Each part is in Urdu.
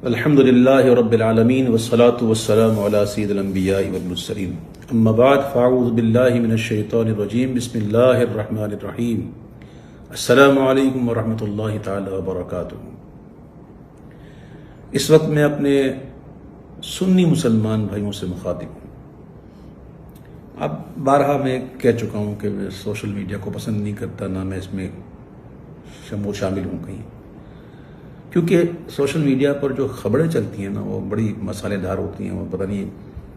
الحمد لله رب العالمين والصلاة والسلام على سيد الأنبياء والمرسلين أما بعد فأعوذ بالله من الشيطان الرجيم بسم الله الرحمن الرحيم السلام علیکم ورحمۃ اللہ تعالی وبرکاتہ۔ اس وقت میں اپنے سنی مسلمان بھائیوں سے مخاطب ہوں۔ اب بارہا میں کہہ چکا ہوں کہ میں سوشل میڈیا کو پسند نہیں کرتا، نہ میں اس میں شامل ہوں کہیں، کیونکہ سوشل میڈیا پر جو خبریں چلتی ہیں نا وہ بڑی مسالے دار ہوتی ہیں، وہ پتہ نہیں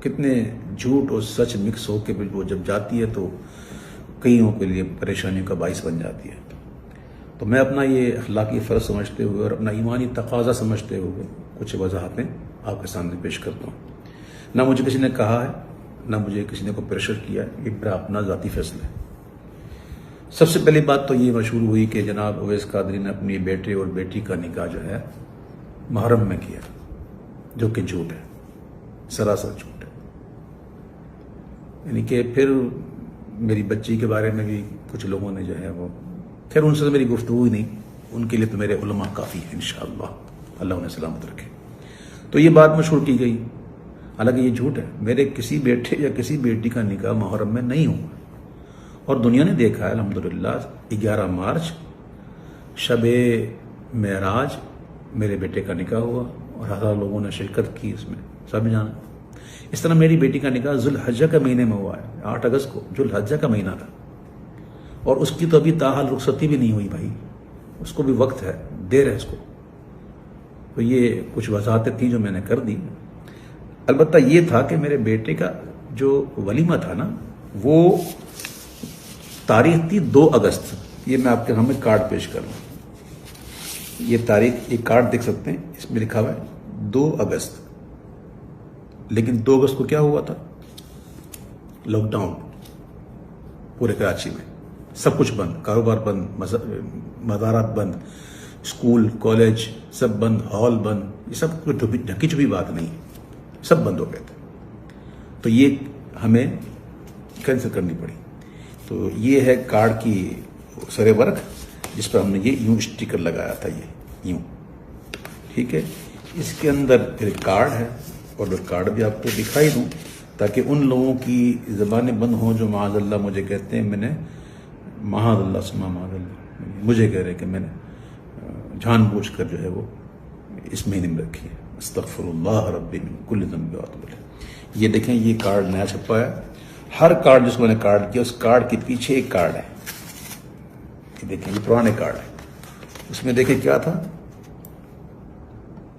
کتنے جھوٹ اور سچ مکس ہو کے وہ جب جاتی ہے تو کئیوں کے لیے پریشانیوں کا باعث بن جاتی ہے۔ تو میں اپنا یہ اخلاقی فرض سمجھتے ہوئے اور اپنا ایمانی تقاضا سمجھتے ہوئے کچھ وضاحتیں آپ کے سامنے پیش کرتا ہوں۔ نہ مجھے کسی نے کہا ہے، نہ مجھے کسی نے کوئی پریشر کیا ہے، یہ میرا اپنا ذاتی فیصلہ ہے۔ سب سے پہلی بات تو یہ مشہور ہوئی کہ جناب اویس قادری نے اپنی بیٹے اور بیٹی کا نکاح جو ہے محرم میں کیا، جو کہ جھوٹ ہے، سراسر جھوٹ ہے۔ یعنی کہ پھر میری بچی کے بارے میں بھی کچھ لوگوں نے جو ہے وہ، خیر ان سے میری گفتگو ہی نہیں، ان کے لیے تو میرے علماء کافی ہیں انشاءاللہ، اللہ انہیں سلامت رکھے۔ تو یہ بات مشہور کی گئی، حالانکہ یہ جھوٹ ہے۔ میرے کسی بیٹے یا کسی بیٹی کا نکاح محرم میں نہیں ہوا، اور دنیا نے دیکھا ہے الحمدللہ 11 مارچ شب معراج میرے بیٹے کا نکاح ہوا اور ہزاروں لوگوں نے شرکت کی، اس میں سب جانا۔ اس طرح میری بیٹی کا نکاح ذوالحجہ کے مہینے میں ہوا ہے، 8 اگست کو، ذوالحجہ کا مہینہ تھا، اور اس کی تو ابھی تاحال رخصتی بھی نہیں ہوئی بھائی، اس کو بھی وقت ہے، دیر ہے اس کو۔ تو یہ کچھ وضاحتیں تھیں جو میں نے کر دی۔ البتہ یہ تھا کہ میرے بیٹے کا جو ولیمہ تھا نا، وہ تاریخ تھی 2 اگست۔ یہ میں آپ کے سامنے کارڈ پیش کر رہا ہوں، یہ تاریخ، یہ کارڈ دیکھ سکتے ہیں، اس میں لکھا ہوا ہے 2 اگست۔ لیکن 2 اگست کو کیا ہوا تھا؟ لاک ڈاؤن پورے کراچی میں، سب کچھ بند، کاروبار بند، مزارات بند، اسکول کالج سب بند، ہال بند، یہ سب کوئی ڈھکی چھپی بات نہیں، سب بند ہو گئے تھے۔ تو یہ ہمیں کینسل کرنی پڑی۔ تو یہ ہے کارڈ کی سر ورق، جس پر ہم نے یہ یوں اسٹیکر لگایا تھا، یہ یوں، ٹھیک ہے۔ اس کے اندر پھر کارڈ ہے، اور میں کارڈ بھی آپ کو دکھائی دوں تاکہ ان لوگوں کی زبانیں بند ہوں جو معاذ اللہ مجھے کہتے ہیں میں نے، معاذ اللہ سما معاذ اللہ، مجھے کہہ رہے کہ میں نے جان بوجھ کر جو ہے وہ اس مہینے میں رکھی ہے۔ استغفر اللہ ربی من کل ذنب واتوب الیہ۔ یہ دیکھیں، یہ کارڈ نیا چھپا ہے۔ ہر کارڈ جس کو میں نے کارڈ کیا، اس کارڈ کے پیچھے ایک کارڈ ہے، یہ دیکھیں، یہ پرانے کارڈ ہے۔ اس میں دیکھیں کیا تھا،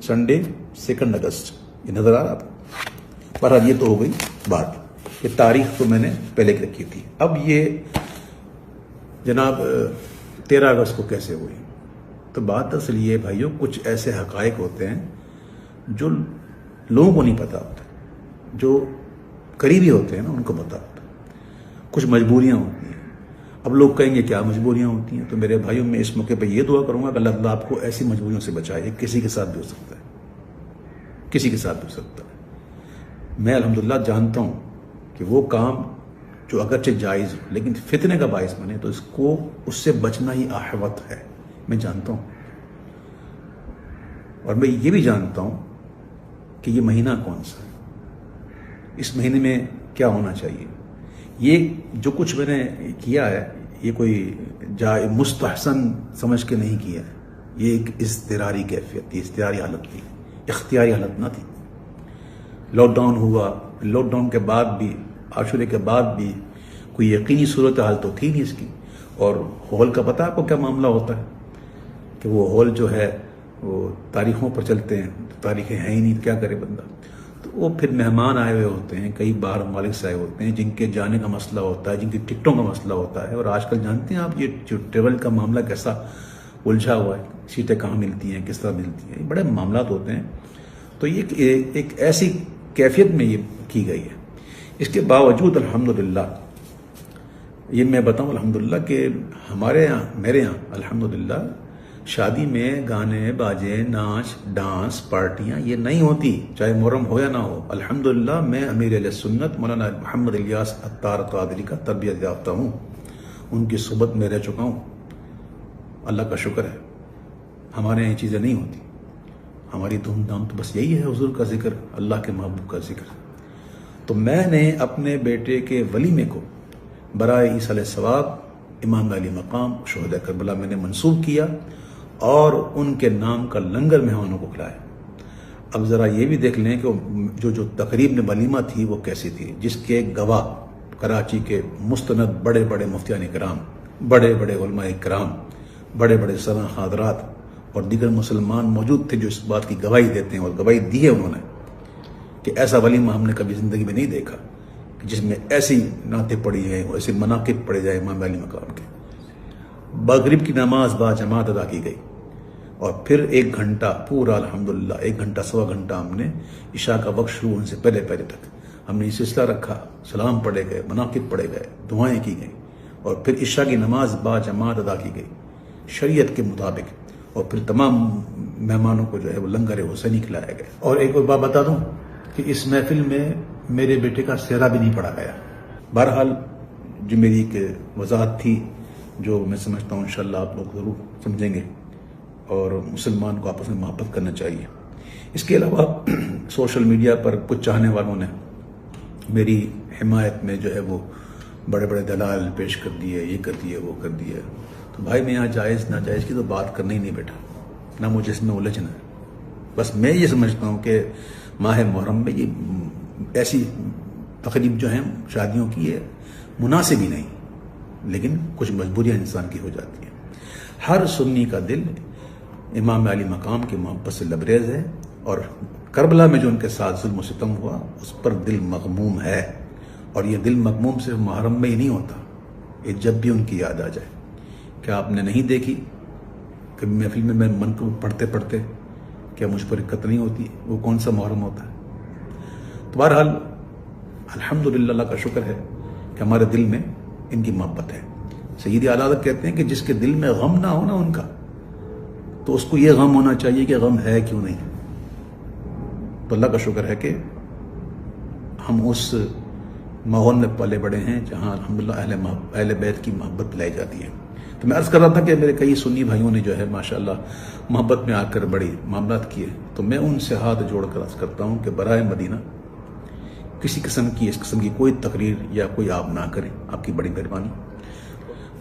سنڈے 2 اگست، یہ نظر آ رہا تھا۔ پر یہ تو ہو گئی بات، یہ تاریخ تو میں نے پہلے کی رکھی تھی۔ اب یہ جناب 13 اگست کو کیسے ہوئی؟ تو بات اصل یہ بھائیوں، کچھ ایسے حقائق ہوتے ہیں جو لوگوں کو نہیں پتا ہوتا، جو قریبی ہوتے ہیں نا ان کو پتا ہوتا ہے۔ کچھ مجبوریاں ہوتی ہیں۔ اب لوگ کہیں گے کیا مجبوریاں ہوتی ہیں؟ تو میرے بھائیوں، میں اس موقع پہ یہ دعا کروں گا کہ اللہ تعالیٰ آپ کو ایسی مجبوریوں سے بچائے۔ کسی کے ساتھ بھی ہو سکتا ہے، کسی کے ساتھ بھی ہو سکتا ہے۔ میں الحمدللہ جانتا ہوں کہ وہ کام جو اگرچہ جائز ہو لیکن فتنے کا باعث بنے تو اس سے بچنا ہی احوط ہے، میں جانتا ہوں۔ اور میں یہ بھی جانتا ہوں کہ یہ مہینہ کون سا ہے، اس مہینے میں کیا ہونا چاہیے۔ یہ جو کچھ میں نے کیا ہے، یہ کوئی مستحسن سمجھ کے نہیں کیا ہے، یہ ایک اضطراری کیفیت تھی، اضطراری حالت تھی، اختیاری حالت نہ تھی۔ لاک ڈاؤن ہوا، لاک ڈاؤن کے بعد بھی، عاشورے کے بعد بھی کوئی یقینی صورتحال تو تھی نہیں اس کی۔ اور ہال کا پتہ آپ کو کیا معاملہ ہوتا ہے کہ وہ ہال جو ہے وہ تاریخوں پر چلتے ہیں، تاریخیں ہیں ہی نہیں، کیا کرے بندہ۔ تو وہ پھر مہمان آئے ہوئے ہوتے ہیں، کئی باہر ممالک سے آئے ہوتے ہیں، جن کے جانے کا مسئلہ ہوتا ہے، جن کی ٹکٹوں کا مسئلہ ہوتا ہے۔ اور آج کل جانتے ہیں آپ، یہ جو ٹریول کا معاملہ کیسا الجھا ہوا ہے، سیٹیں کہاں ملتی ہیں، کس طرح ملتی ہیں، بڑے معاملات ہوتے ہیں۔ تو یہ ایک ایسی کیفیت میں یہ کی گئی ہے۔ اس کے باوجود الحمدللہ، یہ میں بتاؤں الحمدللہ کہ ہمارے یہاں، میرے یہاں الحمدللہ شادی میں گانے باجے، ناچ ڈانس پارٹیاں یہ نہیں ہوتی، چاہے محرم ہو یا نہ ہو۔ الحمدللہ میں امیر اہل سنت مولانا محمد الیاس عطار قادری کا تربیت یافتہ ہوں، ان کی صحبت میں رہ چکا ہوں، اللہ کا شکر ہے۔ ہمارے یہاں یہ چیزیں نہیں ہوتی۔ ہماری دھوم دھام تو بس یہی ہے حضور کا ذکر، اللہ کے محبوب کا ذکر۔ تو میں نے اپنے بیٹے کے ولیمے کو برائے ایصال ثواب امام علی مقام شہداء کربلا میں نے منسوب کیا اور ان کے نام کا لنگر مہمانوں کو کھلایا۔ اب ذرا یہ بھی دیکھ لیں کہ جو تقریب میں ولیمہ تھی وہ کیسی تھی، جس کے گواہ کراچی کے مستند بڑے بڑے مفتیان کرام، بڑے بڑے علماء کرام، بڑے بڑے سرا حضرات اور دیگر مسلمان موجود تھے جو اس بات کی گواہی دیتے ہیں، اور گواہی دی ہے انہوں نے کہ ایسا ولیمہ ہم نے کبھی زندگی میں نہیں دیکھا کہ جس میں ایسی نعتیں پڑھی ہیں، ایسے مناقب پڑھے جائے امام علی مقام کے۔ مغرب کی نماز با جماعت ادا کی گئی اور پھر 1 گھنٹہ پورا الحمدللہ 1 گھنٹہ سوا گھنٹہ ہم نے عشاء کا وقت شروع ہونے سے پہلے تک ہم نے یہ سلسلہ رکھا، سلام پڑھے گئے، مناقب پڑھے گئے، دعائیں کی گئیں اور پھر عشاء کی نماز با جماعت ادا کی گئی شریعت کے مطابق، اور پھر تمام مہمانوں کو جو ہے وہ لنگر حسینی کھلایا گیا۔ اور ایک اور بات بتا دوں کہ اس محفل میں میرے بیٹے کا سہرا بھی نہیں پڑھا گیا۔ بہرحال جو میری ایک وضاحت تھی جو میں سمجھتا ہوں انشاءاللہ آپ لوگ ضرور سمجھیں گے، اور مسلمان کو آپس میں محبت کرنا چاہیے۔ اس کے علاوہ سوشل میڈیا پر کچھ چاہنے والوں نے میری حمایت میں جو ہے وہ بڑے بڑے دلائل پیش کر دیے، یہ کر دیے، وہ کر دیے۔ تو بھائی میں یہاں جائز ناجائز کی تو بات کرنا ہی نہیں بیٹا، نہ مجھے اس میں الجھنا ہے۔ بس میں یہ سمجھتا ہوں کہ ماہ محرم میں یہ ایسی تقریب جو ہیں شادیوں کی ہے مناسب ہی نہیں، لیکن کچھ مجبوریاں انسان کی ہو جاتی ہیں۔ ہر سنی کا دل امام علی مقام کی محبت سے لبریز ہے، اور کربلا میں جو ان کے ساتھ ظلم و ستم ہوا اس پر دل مغموم ہے، اور یہ دل مغموم صرف محرم میں ہی نہیں ہوتا، یہ جب بھی ان کی یاد آ جائے۔ کیا آپ نے نہیں دیکھی کبھی محفل میں منقب پڑھتے پڑھتے کیا مجھ پر دقت نہیں ہوتی؟ وہ کون سا محرم ہوتا ہے؟ تو بہرحال الحمدللہ اللہ کا شکر ہے کہ ہمارے دل میں ان کی محبت ہے۔ سید اعلی حضرت کہتے ہیں کہ جس کے دل میں غم نہ ہونا ان کا، تو اس کو یہ غم ہونا چاہیے کہ غم ہے کیوں نہیں۔ تو اللہ کا شکر ہے کہ ہم اس ماحول میں پلے بڑے ہیں جہاں الحمدللہ اہل بیت کی محبت پلائی جاتی ہے۔ تو میں عرض کر رہا تھا کہ میرے کئی سنی بھائیوں نے جو ہے ماشاءاللہ محبت میں آ کر بڑی معاملات کیے، تو میں ان سے ہاتھ جوڑ کر عرض کرتا ہوں کہ برائے مدینہ کسی قسم کی اس قسم کی کوئی تقریر یا کوئی آپ نہ کریں، آپ کی بڑی مہربانی۔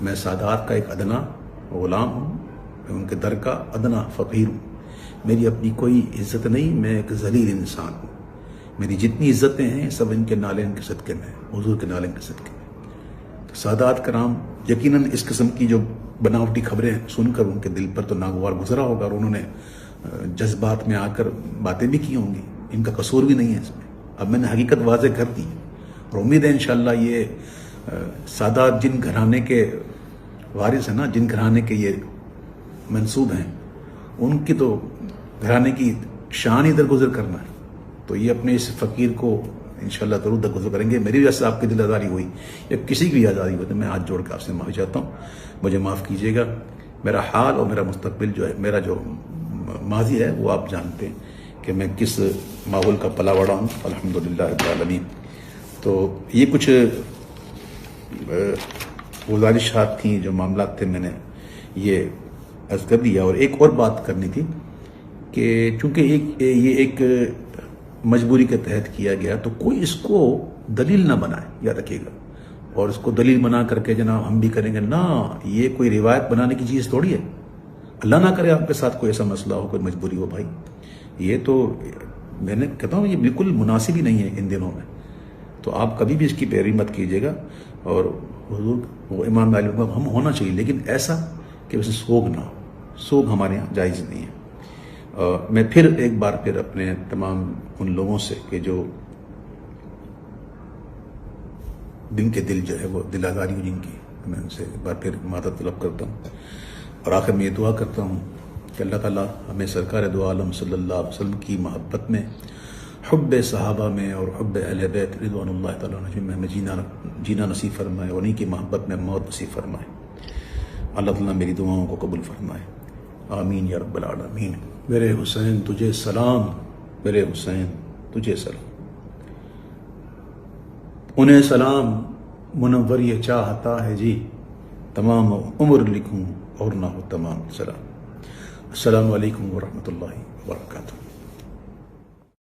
میں سادات کا ایک ادنا غلام ہوں، میں ان کے در کا ادنا فقیر ہوں، میری اپنی کوئی عزت نہیں، میں ایک ذلیل انسان ہوں۔ میری جتنی عزتیں ہیں سب ان کے نالین کے صدقے میں، حضور کے نالین کے صدقے میں۔ تو سادات کرام یقیناً اس قسم کی جو بناوٹی خبریں سن کر ان کے دل پر تو ناگوار گزرا ہوگا، اور انہوں نے جذبات میں آ کر باتیں بھی کی ہوں گی، ان کا قصور بھی نہیں ہے اس میں۔ اب میں نے حقیقت واضح کر دی، اور امید ہے انشاءاللہ یہ سادات جن گھرانے کے وارث ہیں نا، جن گھرانے کے یہ منسوب ہیں، ان کی تو گھرانے کی شان ہی درگزر کرنا ہے، تو یہ اپنے اس فقیر کو انشاءاللہ ضرور درگزر کریں گے۔ میری وجہ سے آپ کی دل آزاری ہوئی یا کسی کی بھی آزاری ہوئی تو میں ہاتھ جوڑ کے آپ سے معافی چاہتا ہوں، مجھے معاف کیجیے گا۔ میرا حال اور میرا مستقبل جو ہے، میرا جو ماضی ہے وہ آپ جانتے ہیں کہ میں کس ماحول کا پلا بڑا ہوں، الحمدللہ رب العالمین۔ تو یہ کچھ گزارشات تھیں، جو معاملات تھے، میں نے یہ عرض کر دیا۔ اور ایک اور بات کرنی تھی کہ چونکہ یہ ایک مجبوری کے تحت کیا گیا، تو کوئی اس کو دلیل نہ بنائے، یاد رکھیے گا، اور اس کو دلیل بنا کر کے جناب ہم بھی کریں گے، نہ، یہ کوئی روایت بنانے کی چیز تھوڑی ہے۔ اللہ نہ کرے آپ کے ساتھ کوئی ایسا مسئلہ ہو، کوئی مجبوری ہو بھائی، یہ تو میں نے کہتا ہوں یہ بالکل مناسب ہی نہیں ہے ان دنوں میں، تو آپ کبھی بھی اس کی پیروی مت کیجیے گا۔ اور حضور وہ امام علی ہم ہونا چاہیے، لیکن ایسا کہ اسے سوگ نہ ہو، سوگ ہمارے یہاں جائز نہیں ہے۔ میں پھر ایک بار پھر اپنے تمام ان لوگوں سے کہ جو دن کے دل جو ہے وہ دل آزاری ہو جن کی، میں ان سے ایک بار پھر معذرت طلب کرتا ہوں، اور آخر میں یہ دعا کرتا ہوں کہ اللہ تعالیٰ ہمیں سرکار دو عالم صلی اللہ علیہ وسلم کی محبت میں، حب صحابہ میں اور حب اہل بیت رضوان اللہ تعالیٰ عنہم میں ہمیں جینا نصیب فرمائے، اور انہیں کی محبت میں موت نصیب فرمائے۔ اللہ تعالیٰ میری دعاؤں کو قبول فرمائے، آمین یا رب العالمین۔ میرے حسین تجھے سلام، میرے حسین تجھے سلام، انہیں سلام منور یہ چاہتا ہے جی، تمام عمر لکھوں اور نہ ہو تمام سلام۔ السلام علیکم ورحمۃ اللہ وبرکاتہ۔